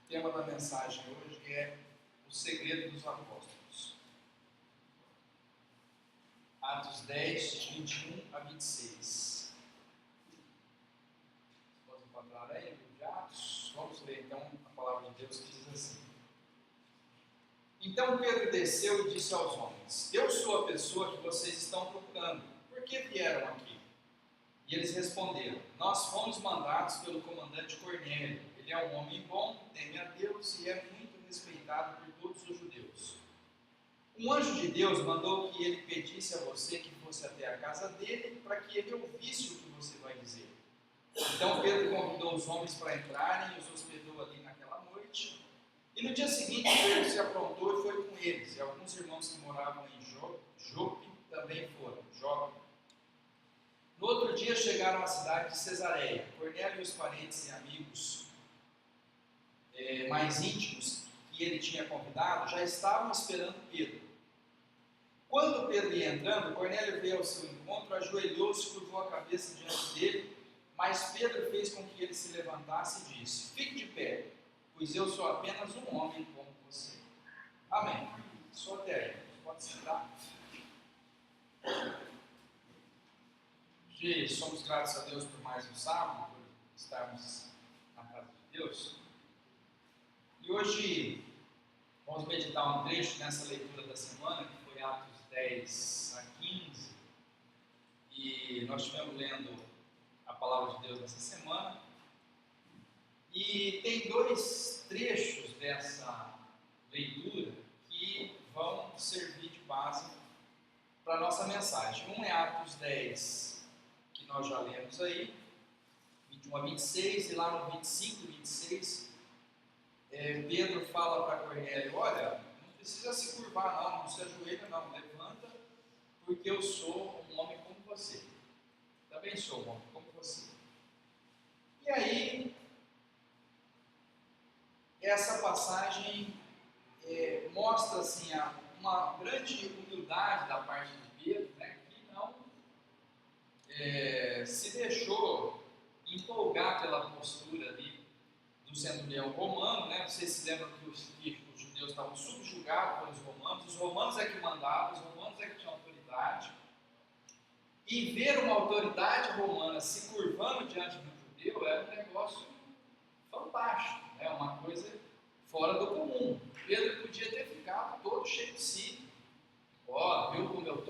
O tema da mensagem hoje é o segredo dos apóstolos. Atos 10, de 21 a 26. Pode encontrar aí no livro de Atos? Vamos ler então a palavra de Deus que diz assim. Então Pedro desceu e disse aos homens: Eu sou a pessoa que vocês estão procurando. Por que vieram aqui? E eles responderam: Nós fomos mandados pelo comandante Cornélio. Ele é um homem bom, teme a Deus e é muito respeitado por todos os judeus. Um anjo de Deus mandou que ele pedisse a você que fosse até a casa dele para que ele ouvisse o que você vai dizer. Então Pedro convidou os homens para entrarem e os hospedou ali naquela noite. E no dia seguinte Pedro se aprontou e foi com eles. E alguns irmãos que moravam em Jope também foram. No outro dia chegaram à cidade de Cesareia. Cornélio e os parentes e amigos mais íntimos que ele tinha convidado já estavam esperando Pedro. Quando Pedro ia entrando, Cornélio veio ao seu encontro, ajoelhou-se e curvou a cabeça diante dele, mas Pedro fez com que ele se levantasse e disse: Fique de pé, pois eu sou apenas um homem como você. Amém. Só até aí. Pode sentar. Hoje somos gratos a Deus por mais um sábado, por estarmos na casa de Deus. E hoje vamos meditar um trecho nessa leitura da semana, que foi Atos 10 a 15. E nós estivemos lendo a palavra de Deus nessa semana. E tem dois trechos dessa leitura que vão servir de base para a nossa mensagem. Um é Atos 10, que nós já lemos aí, 21 a 26, e lá no 25 e 26, Pedro fala para Cornélio: olha, não precisa se curvar não se ajoelha não, levanta, porque eu sou um homem como você. Também sou um homem como você. E aí, essa passagem mostra assim, uma grande humildade da parte de Pedro, né, que não se deixou empolgar pela postura ali do centurião romano, né? Vocês se lembram que os judeus estavam subjugados pelos romanos, os romanos é que mandavam, os romanos é que tinham autoridade, e ver uma autoridade romana se curvando diante do judeu era um negócio fantástico, né? Uma coisa fora do comum. Pedro podia ter ficado todo cheio de si. Ó, viu como eu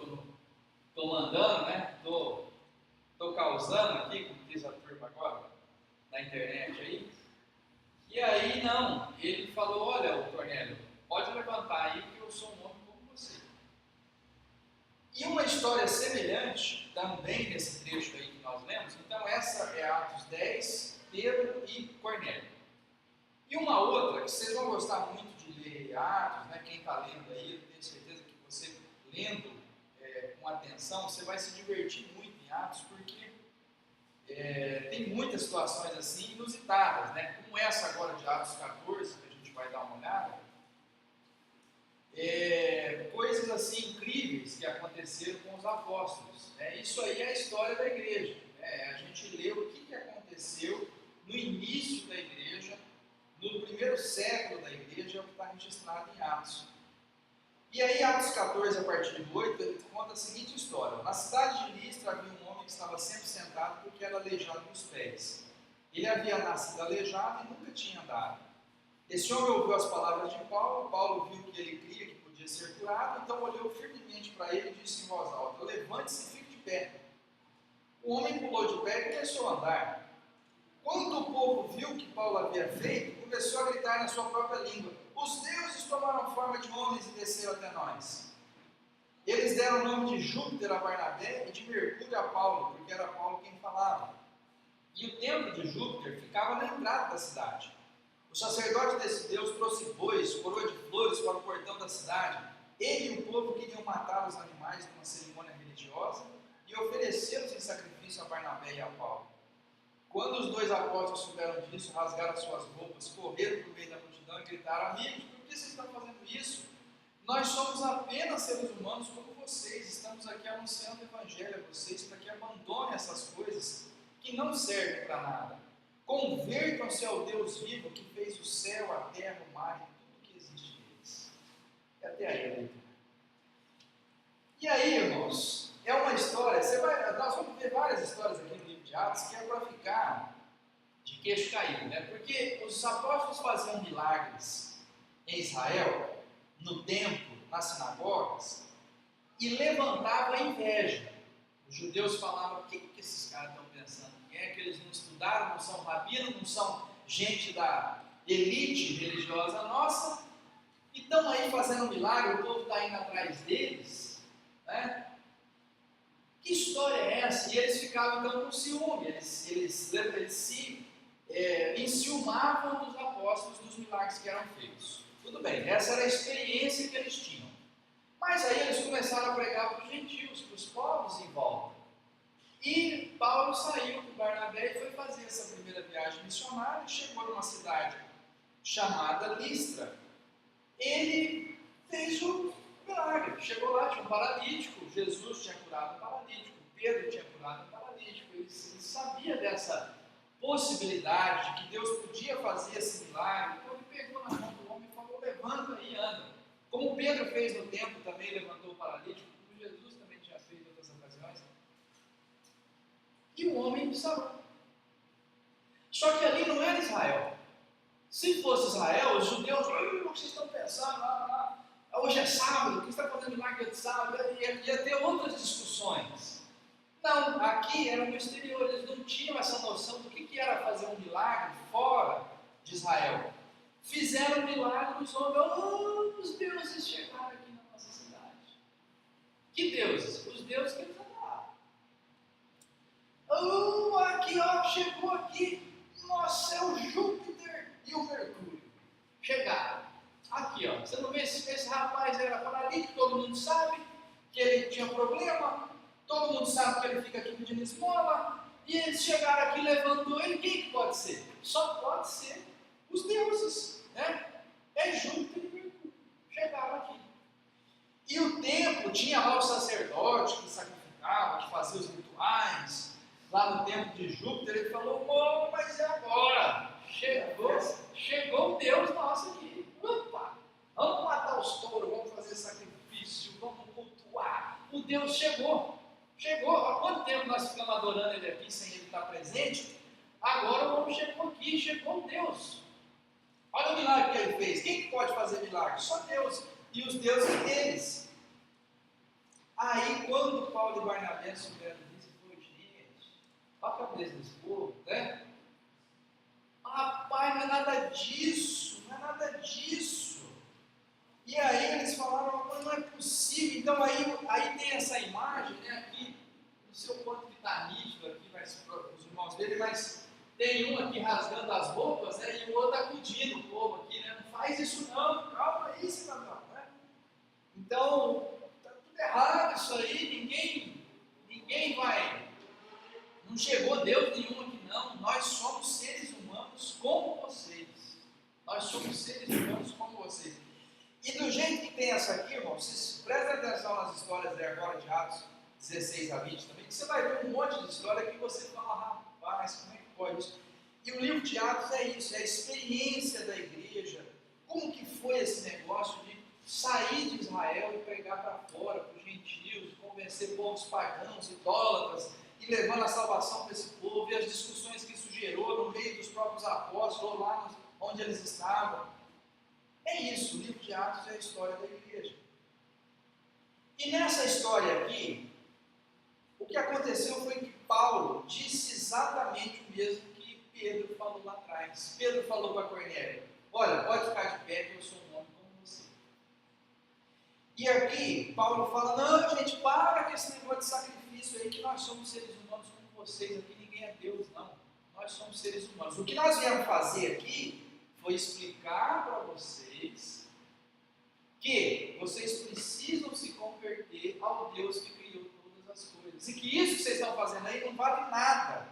tô mandando, né? Tô causando aqui, como diz a turma agora, na internet aí. E aí, não, ele falou: olha, Cornélio, pode levantar aí que eu sou um homem como você. E uma história semelhante, também nesse trecho aí que nós lemos, então essa é Atos 10, Pedro e Cornélio. E uma outra, que vocês vão gostar muito de ler Atos, né? Quem está lendo aí, eu tenho certeza que você lendo com atenção, você vai se divertir muito em Atos, porque tem muitas situações assim inusitadas, né? Como essa agora de Atos 14, que a gente vai dar uma olhada, coisas assim incríveis que aconteceram com os apóstolos. Isso aí é a história da igreja. A gente lê o que aconteceu no início da igreja, no primeiro século da igreja, é o que está registrado em Atos. E aí, Atos 14, a partir do 8, ele conta a seguinte história. Na cidade de Listra havia um homem que estava sempre sentado porque era aleijado nos pés. Ele havia nascido aleijado e nunca tinha andado. Esse homem ouviu as palavras de Paulo. Paulo viu que ele cria que podia ser curado, então olhou firmemente para ele e disse em voz alta: levante-se e fique de pé. O homem pulou de pé e começou a andar. Quando o povo viu o que Paulo havia feito, começou a gritar na sua própria língua: os deuses tomaram forma de homens e desceram até nós. Eles deram o nome de Júpiter a Barnabé e de Mercúrio a Paulo, porque era Paulo quem falava. E o templo de Júpiter ficava na entrada da cidade. O sacerdote desse deus trouxe bois, coroa de flores para o portão da cidade. Ele e o povo queriam matar os animais numa cerimônia religiosa e oferecê-los em sacrifício a Barnabé e a Paulo. Quando os dois apóstolos souberam disso, rasgaram suas roupas, correram por meio da multidão e gritaram: amigos, por que vocês estão fazendo isso? Nós somos apenas seres humanos como vocês, estamos aqui anunciando o evangelho a vocês para que abandonem essas coisas que não servem para nada. Convertam-se ao Deus vivo que fez o céu, a queixo caído, né? Porque os apóstolos faziam milagres em Israel, no templo, nas sinagogas, e levantava a inveja. Os judeus falavam: o que esses caras estão pensando? Quem é que eles não estudaram, não são rabinos, não são gente da elite religiosa nossa, e estão aí fazendo milagre, o povo está indo atrás deles, né? Que história é essa? E eles ficavam então com ciúme, eles se enciumavam dos apóstolos, dos milagres que eram feitos. Tudo bem, essa era a experiência que eles tinham. Mas aí eles começaram a pregar para os gentios, para os povos em volta. E Paulo saiu com Barnabé e foi fazer essa primeira viagem missionária e chegou numa cidade chamada Listra. Ele fez um milagre. Chegou lá, tinha um paralítico, Jesus tinha curado um paralítico, Pedro tinha curado um paralítico. Ele sabia dessa possibilidade de que Deus podia fazer esse milagre. Então ele pegou na mão do homem e falou: levanta e anda. Como Pedro fez no templo, também levantou o paralítico, como Jesus também tinha feito em outras ocasiões. E o homem sarou. Só que ali não era Israel. Se fosse Israel, os judeus: o que vocês estão pensando? Hoje é sábado, o que está fazendo milagre de sábado? Ia ter outras discussões. Não, aqui era no exterior, eles não tinham essa noção do que era fazer um milagre fora de Israel. Fizeram milagre, os homens: os deuses chegaram aqui na nossa cidade. Que deuses? Os deuses que eles adoravam. Aqui, chegou aqui, nossa, é o Júpiter e o Mercúrio. Chegaram. Aqui, você não vê esse rapaz era paralítico, todo mundo sabe que ele tinha problema, todo mundo sabe que ele fica aqui pedindo esmola, e eles chegaram aqui, levantou ele. Quem que pode ser? Só pode ser os deuses, né? É Júpiter e Mercúrio. Chegaram aqui. E o templo tinha lá o sacerdote que sacrificava, que fazia os rituais. Lá no templo de Júpiter, ele falou: mas é agora. Chegou o Deus nosso aqui. Opa! Vamos matar os touros, vamos fazer sacrifício, vamos cultuar. O Deus chegou. Há quanto tempo nós ficamos adorando ele aqui sem ele estar presente? Agora o homem chegou aqui, chegou o Deus. Olha o milagre que ele fez. Quem que pode fazer milagre? Só Deus. E os deuses deles. Aí, quando Paulo e Barnabé souberam disso, foi: gente, olha a cabeça desse povo, né? Rapaz, não é nada disso, não é nada disso. E aí eles falaram: não é possível. Então aí tem essa imagem, né, aqui, não sei o quanto que está nítido aqui, mas, os irmãos dele, mas tem um aqui rasgando as roupas, né, e o outro acudindo o povo aqui, né? Não faz isso não, calma aí, cidadão, né? Então, está tudo errado isso aí, ninguém vai, não chegou Deus nenhum aqui não, nós somos seres humanos como vocês, E do jeito que tem essa aqui, irmão, vocês prestem atenção nas histórias de agora de Atos 16 a 20 também, que você vai ver um monte de história que você fala: rapaz, como é que pode isso? E o livro de Atos é isso, é a experiência da igreja, como que foi esse negócio de sair de Israel e pregar para fora, para os gentios, convencer povos pagãos, idólatras, e levando a salvação para esse povo, e as discussões que isso gerou no meio dos próprios apóstolos, lá onde eles estavam. É isso, o livro de Atos é a história da igreja. E nessa história aqui, o que aconteceu foi que Paulo disse exatamente o mesmo que Pedro falou lá atrás. Pedro falou para Cornélio: olha, pode ficar de pé que eu sou um homem como você. E aqui, Paulo fala: não, gente, para com esse negócio de sacrifício aí, que nós somos seres humanos como vocês, aqui ninguém é Deus, não. Nós somos seres humanos. O que nós viemos fazer aqui foi explicar para vocês que vocês precisam se converter ao Deus que criou todas as coisas. E que isso que vocês estão fazendo aí não vale nada.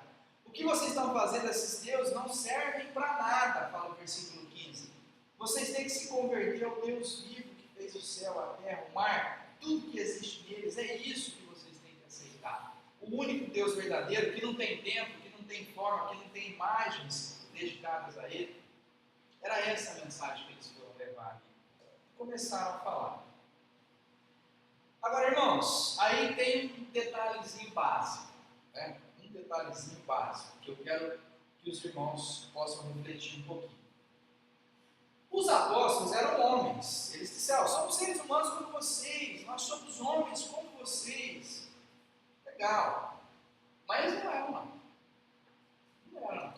O que vocês estão fazendo, esses deuses, não servem para nada, fala o versículo 15. Vocês têm que se converter ao Deus vivo que fez o céu, a terra, o mar, tudo que existe neles. É isso que vocês têm que aceitar. O único Deus verdadeiro, que não tem tempo, que não tem forma, que não tem imagens dedicadas a Ele. Era essa a mensagem que eles foram levar aqui. Começaram a falar. Agora, irmãos, aí tem um detalhezinho básico, né? Um detalhezinho básico que eu quero que que os irmãos possam refletir um pouquinho. Os apóstolos eram homens. Eles disseram: somos seres humanos como vocês, nós somos homens como vocês. Legal. Mas não eram, não. Não eram.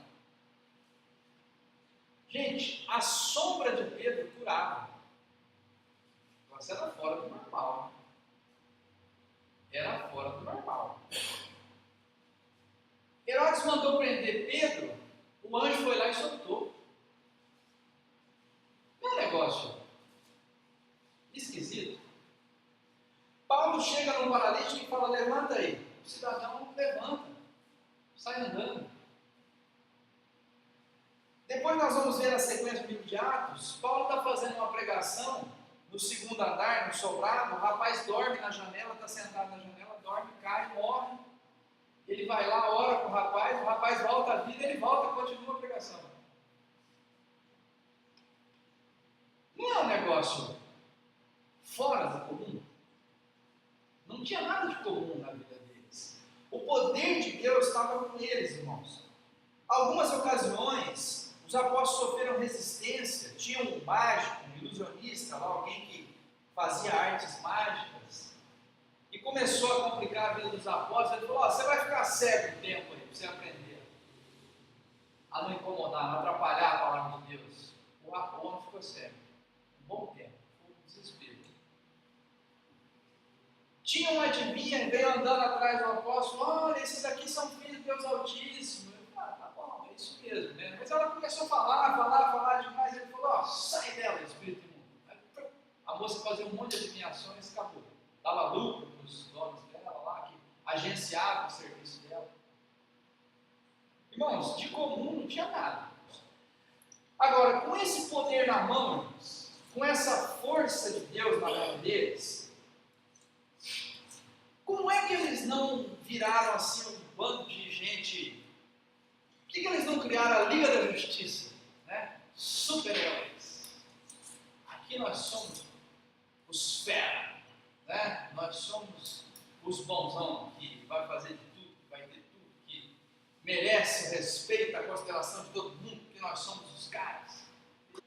Gente, a sombra de Pedro curava. Mas era fora do normal. Era fora do normal. Herodes mandou prender Pedro, o anjo foi lá e soltou. É um negócio esquisito. Paulo chega num paralítico e fala: levanta aí. O cidadão levanta, sai andando. Depois nós vamos ver na sequência do livro de Atos, Paulo está fazendo uma pregação no segundo andar, no sobrado, o rapaz dorme na janela, está sentado na janela, dorme, cai, morre. Ele vai lá, ora com o rapaz volta à vida, ele volta e continua a pregação. Não é um negócio fora do comum? Não tinha nada de comum na vida deles. O poder de Deus estava com eles, irmãos. Algumas ocasiões, os apóstolos sofreram resistência, tinha um mágico, um ilusionista lá, alguém que fazia artes mágicas, e começou a complicar a vida dos apóstolos. Ele falou: você vai ficar cego um tempo aí, para você aprender a não incomodar, não atrapalhar a palavra de Deus. O homem ficou cego, um bom tempo, foi um desespero. Tinha uma adivinha, veio andando atrás do apóstolo: olha, esses aqui são filhos de Deus Altíssimo. Eu falei: tá bom, é isso mesmo, né? Mas ela começou a falar demais. Ele falou: sai dela, espírito imundo. A moça fazia um monte de adivinhações e acabou. Dava lucro para os donos dela lá, que agenciavam o serviço dela. Irmãos, de comum não tinha nada. Agora, com esse poder na mão, irmãos, com essa força de Deus na mão deles, como é que eles não viraram assim um bando de gente? Por que eles não criaram a Liga da Justiça? Né? Super-heróis. Aqui nós somos os fera, né? Nós somos os bonzão que vai fazer de tudo, que vai ter tudo, que merece o respeito, a consideração de todo mundo, porque nós somos os caras.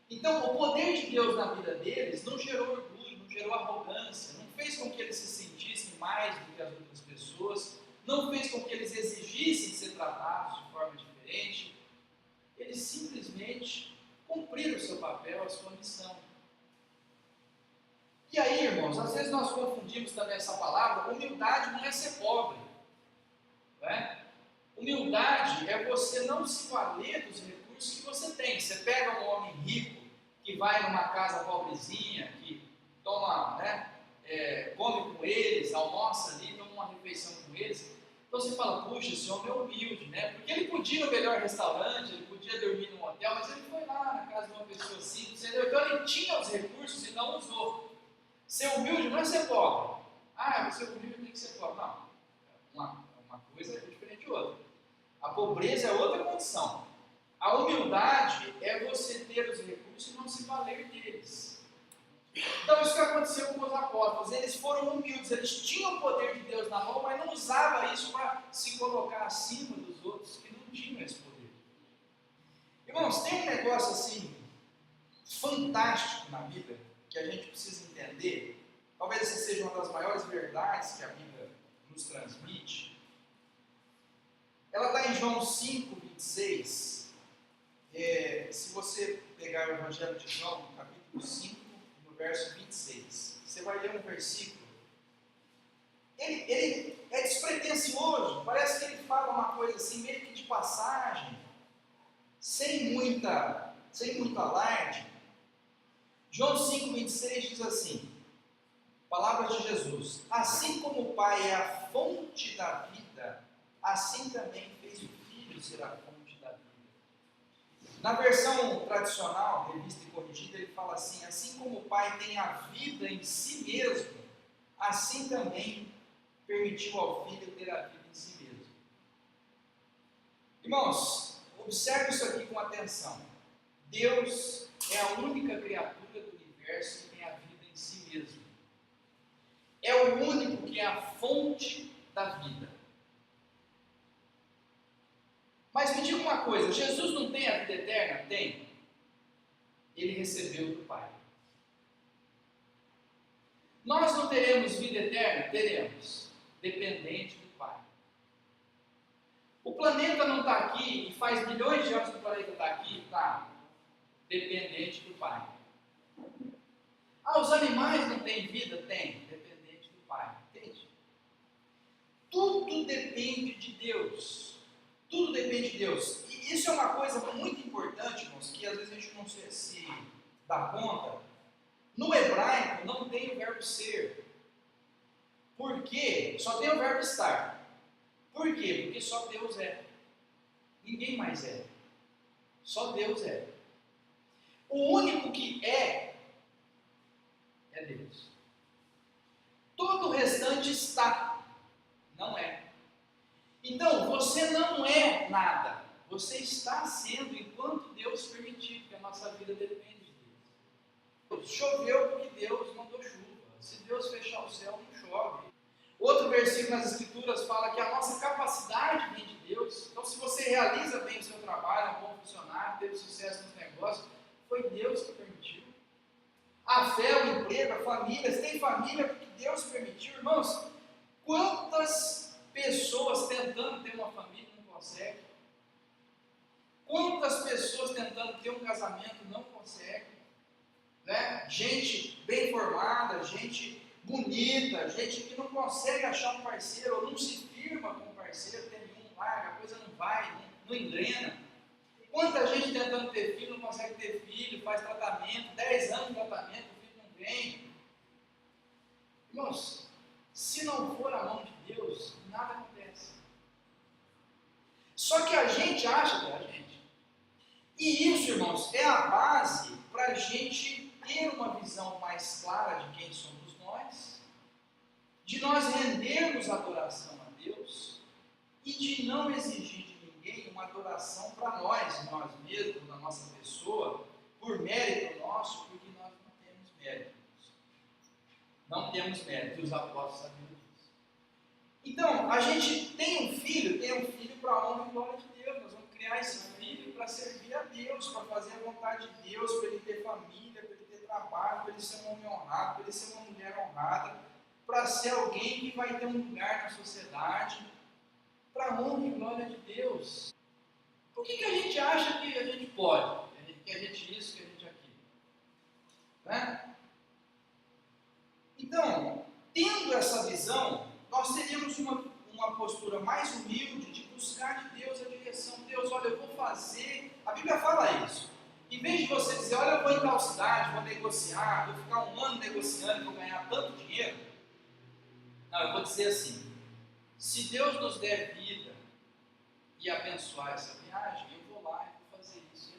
Então, o poder de Deus na vida deles não gerou orgulho, não gerou arrogância, não fez com que eles se sentissem mais do que as outras pessoas, não fez com que eles exigissem ser tratados de forma diferente. Eles simplesmente cumpriram o seu papel, a sua missão. E aí, irmãos, às vezes nós confundimos também essa palavra. Humildade não é ser pobre, não é? Humildade é você não se valer dos recursos que você tem. Você pega um homem rico que vai numa casa pobrezinha, que toma, né, come com eles, almoça ali, toma uma refeição com eles. Então você fala: puxa, esse homem é humilde, né? Porque ele podia ir no melhor restaurante, ele podia dormir num hotel, mas ele foi lá na casa de uma pessoa simples, entendeu? Então ele tinha os recursos e não usou. Ser humilde não é ser pobre. Ser humilde tem que ser pobre. Não. Uma coisa é diferente de outra. A pobreza é outra condição. A humildade é você ter os recursos e não se valer deles. Então isso que aconteceu com os apóstolos. Eles foram humildes, eles tinham o poder de Deus na mão, mas não usavam isso para se colocar acima dos outros que não tinham esse poder. Irmãos, tem um negócio assim fantástico na Bíblia que a gente precisa entender. Talvez essa seja uma das maiores verdades que a Bíblia nos transmite. Ela está em João 5, 26. Se você pegar o Evangelho de João, no capítulo 5, no verso 26, você vai ler um versículo. Ele é despretensioso, parece que ele fala uma coisa assim, meio que de passagem, sem muito alarde. João 5, 26 diz assim, palavras de Jesus: assim como o Pai é a fonte da vida, assim também fez o Filho ser a fonte da vida. Na versão tradicional, revista e corrigida, ele fala assim: assim como o Pai tem a vida em si mesmo, assim também permitiu ao Filho ter a vida em si mesmo. Irmãos, observe isso aqui com atenção. Deus é a única criatura do universo que tem a vida em si mesmo. É o único que é a fonte da vida. Mas me diga uma coisa, Jesus não tem a vida eterna? Tem. Ele recebeu do Pai. Nós não teremos vida eterna? Teremos. Dependente do Pai. O planeta não está aqui e faz milhões de anos que o planeta está aqui? Está. Dependente do Pai. Ah, os animais não têm vida? Tem. Dependente do Pai. Entende? Tudo depende de Deus. Tudo depende de Deus. E isso é uma coisa muito importante, irmãos, que às vezes a gente não se dá conta. No hebraico não tem o verbo ser. Por quê? Só tem o verbo estar. Por quê? Porque só Deus é. Ninguém mais é. Só Deus é. O único que é Deus. Todo o restante está. Não é. Então, você não é nada. Você está sendo enquanto Deus permitir, porque a nossa vida depende de Deus. Choveu porque Deus mandou chuva. Se Deus fechar o céu, não chove. Outro versículo nas Escrituras fala que a nossa capacidade vem de Deus. Então, se você realiza bem o seu trabalho, é um bom funcionário, teve sucesso nos negócios, foi Deus que permitiu. A fé, o emprego, a família, você tem família porque Deus permitiu. Irmãos, quantas pessoas tentando ter uma família não conseguem? Quantas pessoas tentando ter um casamento não conseguem? Né? Gente bem formada, gente bonita, gente que não consegue achar um parceiro, ou não se firma com um parceiro, tem um, larga, a coisa não vai, não engrena. Quanta gente tentando ter filho não consegue ter filho, faz tratamento, 10 anos de tratamento, o filho não vem. Irmãos, se não for a mão de Deus, nada acontece. Só que a gente acha que é a gente. E isso, irmãos, é a base para a gente ter uma visão mais clara de quem somos nós, de nós rendermos adoração a Deus e de não exigir de ninguém uma adoração para nós mesmos, na nossa pessoa, por mérito nosso, porque nós não temos mérito. Não temos mérito, e os apóstolos sabiam disso. Então, a gente tem um filho para a honra e glória de Deus. Nós vamos criar esse filho para servir a Deus, para fazer a vontade de Deus, para ele ter família, para ele ter trabalho, para ele ser um homem honrado, para ele ser uma mulher honrada, para ser alguém que vai ter um lugar na sociedade, para a honra e glória de Deus. Por que a gente acha que a gente pode? Que a gente isso, que a gente aquilo? Né? Então, tendo essa visão, nós teríamos uma postura mais humilde de buscar de Deus a direção. Deus, olha, eu vou fazer. A Bíblia fala isso. Em vez de você dizer, olha, eu vou em tal cidade, vou negociar, vou ficar um ano negociando e vou ganhar tanto dinheiro. Não, eu vou dizer assim, se Deus nos der vida e abençoar essa viagem, eu vou lá e vou fazer isso.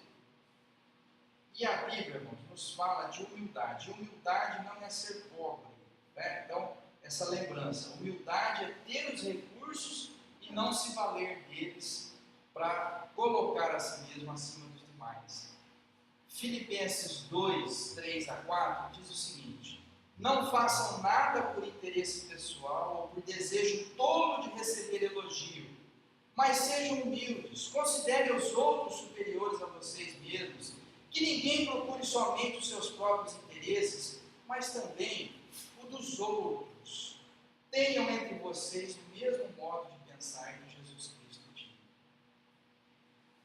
E a Bíblia, irmãos, nos fala de humildade. Humildade não é ser pobre. Né? Então, essa lembrança, humildade é ter os recursos e não se valer deles para colocar a si mesmo acima dos demais. Filipenses 2, 3 a 4 diz o seguinte: não façam nada por interesse pessoal ou por desejo tolo de receber elogio, mas sejam humildes, considerem os outros superiores a vocês mesmos, que ninguém procure somente os seus próprios interesses, mas também o dos outros. Tenham entre vocês o mesmo modo de pensar que Jesus Cristo tinha.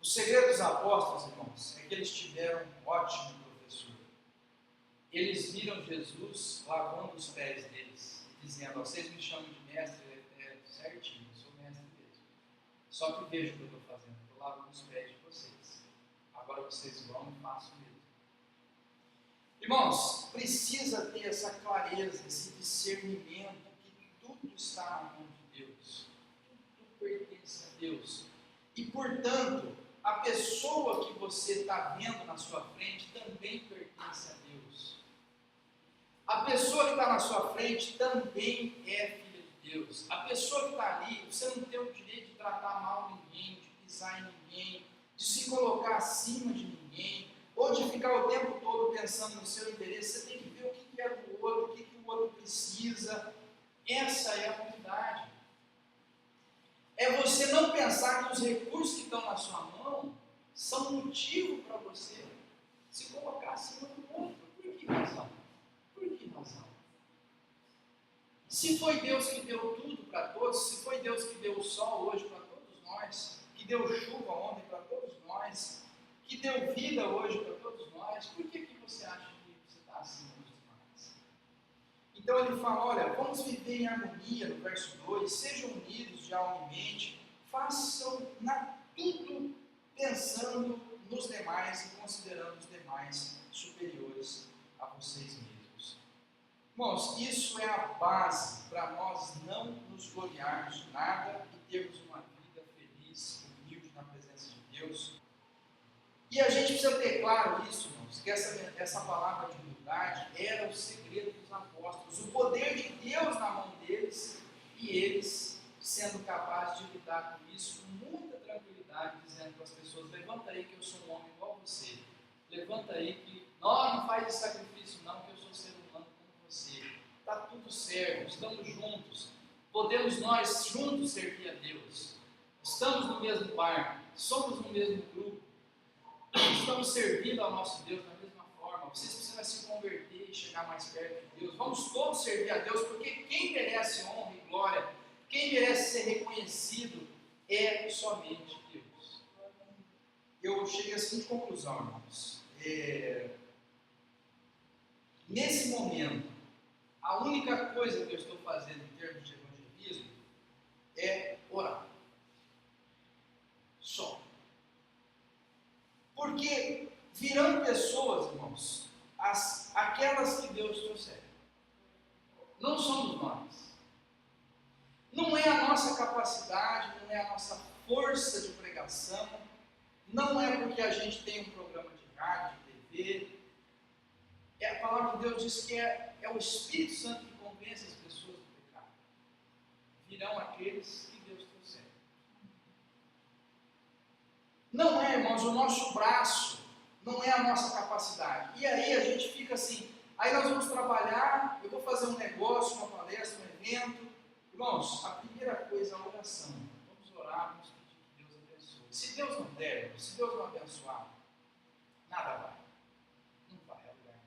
O segredo dos apóstolos, irmãos, é que eles tiveram um ótimo professor. Eles viram Jesus lavando os pés deles, dizendo, vocês me chamam de mestre, certinho, eu sou mestre mesmo. Só que veja o que eu estou fazendo, eu estou lavando os pés de vocês. Agora vocês vão e façam mesmo. Irmãos, precisa ter essa clareza, esse discernimento, que tudo está na mão de Deus. Tudo pertence a Deus. E, portanto, a pessoa que você está vendo na sua frente também pertence a Deus. A pessoa que está na sua frente também é filha de Deus. A pessoa que está ali, você não tem o direito de tratar mal ninguém, de pisar em ninguém, de se colocar acima de ninguém, ou de ficar o tempo todo pensando no seu interesse. Você tem que ver o que é do outro, o que o outro precisa. Essa é a humildade. É você não pensar que os recursos que estão na sua mão são motivo para você se colocar acima do outro. Por que razão? Por que razão? Se foi Deus que deu tudo para todos, se foi Deus que deu o sol hoje para todos nós, que deu chuva ontem para todos nós, que deu vida hoje para todos nós, por que você acha que você está acima dos demais? Então ele fala, olha, vamos viver em harmonia, no verso 2, sejam unidos de alma e mente, façam tudo pensando nos demais e considerando os demais superiores a vocês mesmos. Irmãos, isso é a base para nós não nos gloriarmos de nada e termos uma vida feliz, humilde na presença de Deus. E a gente precisa ter claro isso, irmãos, que essa palavra de humildade era o segredo dos apóstolos, o poder de Deus na mão deles e eles sendo capazes de lidar com isso com muita tranquilidade, dizendo para as pessoas, levanta aí que eu sou um homem igual a você, levanta aí que não faz esse sacrifício não, que eu sou ser humano como você, está tudo certo, estamos juntos, podemos nós juntos servir a Deus, estamos no mesmo barco, somos no mesmo grupo, estamos servindo ao nosso Deus da mesma forma, vocês precisam se converter e chegar mais perto de Deus, vamos todos servir a Deus, porque quem merece honra e glória, quem merece ser reconhecido é somente Deus. Eu cheguei à seguinte conclusão, irmãos. Nesse momento, a única coisa que eu estou fazendo em termos de evangelismo é orar. Só. Porque virão pessoas, irmãos, aquelas que Deus trouxer. Não somos nós. Não é a nossa capacidade, não é a nossa força de pregação, não é porque a gente tem um programa de rádio, de TV. A palavra de Deus diz que é o Espírito Santo que convence as pessoas do pecado. Virão aqueles que Deus trouxer. Não é, irmãos, o nosso braço, não é a nossa capacidade. E aí a gente fica assim, aí nós vamos trabalhar, eu vou fazer um negócio, uma palestra, um evento. Irmãos, a primeira coisa é a oração. Vamos orar, vamos pedir que Deus abençoe. Se Deus não der, se Deus não abençoar, nada vai. Não vai a lugar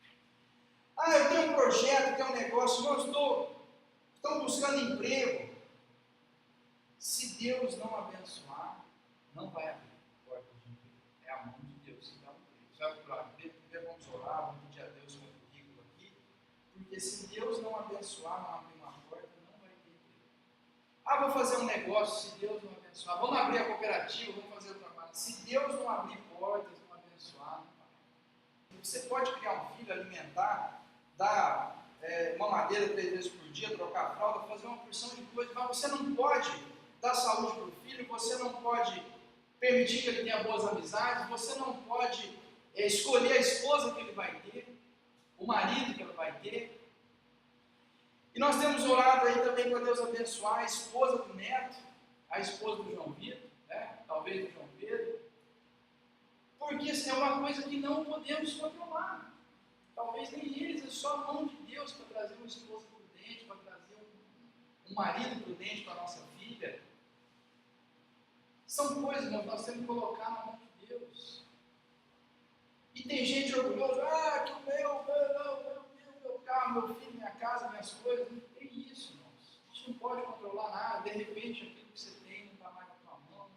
nenhum. Eu tenho um projeto, eu tenho um negócio, estou buscando emprego. Se Deus não abençoar, não vai abrir porta de emprego. É a mão de Deus que dá o emprego. Primeiro vamos orar, vamos pedir a Deus o meu currículo aqui, porque se Deus não abençoar, não abrir uma porta, não vai ter emprego. Vou fazer um negócio, se Deus não abençoar, vamos abrir a cooperativa, vamos fazer o trabalho. Se Deus não abrir portas, não abençoar, não vai. Você pode criar um filho, alimentar, dar uma madeira 3 vezes por dia, trocar a fralda, fazer uma porção de coisas, mas você não pode dar saúde para o filho, você não pode permitir que ele tenha boas amizades, você não pode escolher a esposa que ele vai ter, o marido que ele vai ter. E nós temos orado aí também para Deus abençoar a esposa do Neto, a esposa do João Vitor, né? Talvez do João Pedro, porque isso é uma coisa que não podemos controlar. Talvez nem eles, é só a mão de Deus para trazer uma esposa prudente, para trazer um marido prudente para a nossa filha. São coisas que nós temos que colocar na mão de Deus. E tem gente orgulhosa, que o meu carro, meu filho, minha casa, minhas coisas. Não tem isso, irmãos. A gente não pode controlar nada. De repente, aquilo que você tem não está mais na tua mão.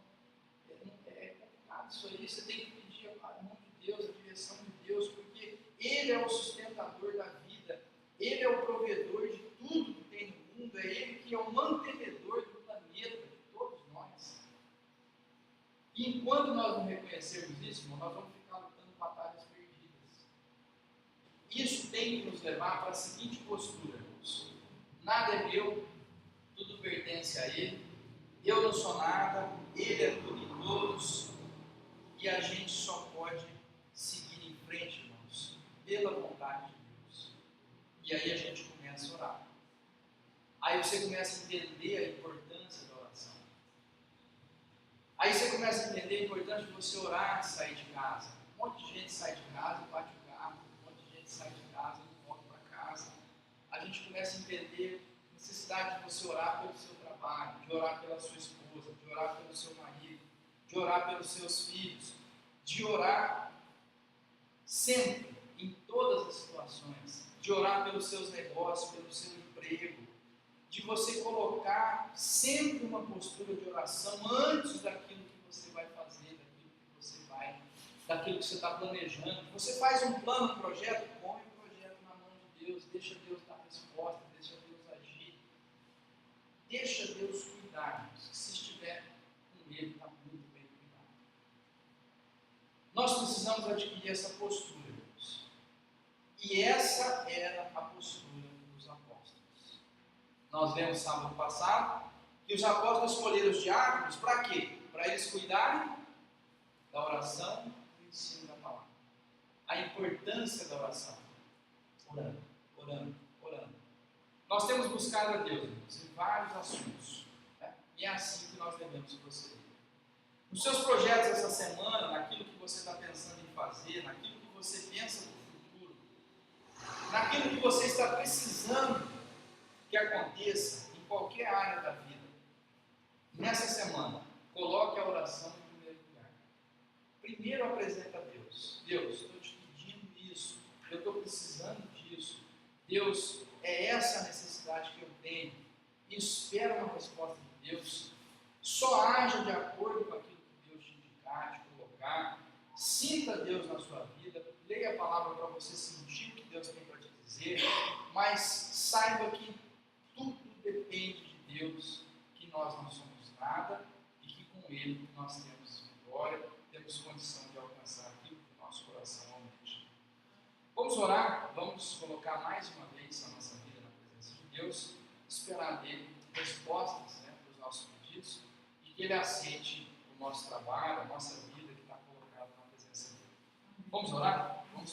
É complicado isso aí. Você tem que pedir a mão de Deus, a direção de Deus, porque Ele é o sustentador da vida. Ele é o provedor de tudo que tem no mundo. É Ele que é o mantenedor do planeta, de todos nós. E enquanto nós não reconhecermos isso, irmão, nós vamos ficar lutando batalhas perdidas. Isso tem que nos levar para a seguinte postura, irmãos. Nada é meu, tudo pertence a Ele. Eu não sou nada, Ele é tudo e todos. E a gente só pode seguir em frente, irmãos, pela vontade de Deus. E aí a gente começa a orar. Aí você começa a entender a importância da oração. Aí você começa a entender a importância de você orar e sair de casa. Um monte de gente sai de casa e bate o carro. Um monte de gente sai de casa e volta para casa. A gente começa a entender a necessidade de você orar pelo seu trabalho, de orar pela sua esposa, esposa, de orar pelo seu marido, de orar pelos seus filhos, de orar sempre, em todas as situações, de orar pelos seus negócios, pelo seu emprego, de você colocar sempre uma postura de oração antes daquilo que você vai fazer, daquilo que você está planejando. Você faz um plano, um projeto, põe o projeto na mão de Deus, deixa Deus dar resposta, deixa Deus agir, deixa Deus cuidar. Se estiver com Ele, está muito bem cuidado. Nós precisamos adquirir essa postura, irmãos. E essa era a postura dos apóstolos. Nós vemos sábado passado que os apóstolos escolheram os diáconos para quê? Para eles cuidarem da oração e do ensino da palavra. A importância da oração. Orando, orando, orando. Nós temos buscado a Deus, irmãos, em vários assuntos. Né? E é assim que nós devemos proceder. Nos seus projetos essa semana, naquilo que você está pensando em fazer, naquilo que você pensa no futuro, naquilo que você está precisando que aconteça em qualquer área da vida, nessa semana, coloque a oração em primeiro lugar. Primeiro apresenta a Deus. Deus, estou te pedindo isso, eu estou precisando disso. Deus, é essa a necessidade que eu tenho. E espera uma resposta de Deus. Só haja de acordo com aquilo que Deus te indicar, te colocar. Sinta Deus na sua vida. Leia a palavra para você sentir o que Deus tem para te dizer. Mas saiba que tudo depende de Deus, que nós não somos nada e que com Ele nós temos vitória, temos condição de alcançar aquilo que o nosso coração almeja. Vamos orar, vamos colocar mais uma vez a nossa vida na presença de Deus, esperar dele respostas, né, para os nossos pedidos e que Ele aceite o nosso trabalho, a nossa vida que está colocada na presença dele. Vamos orar? Vamos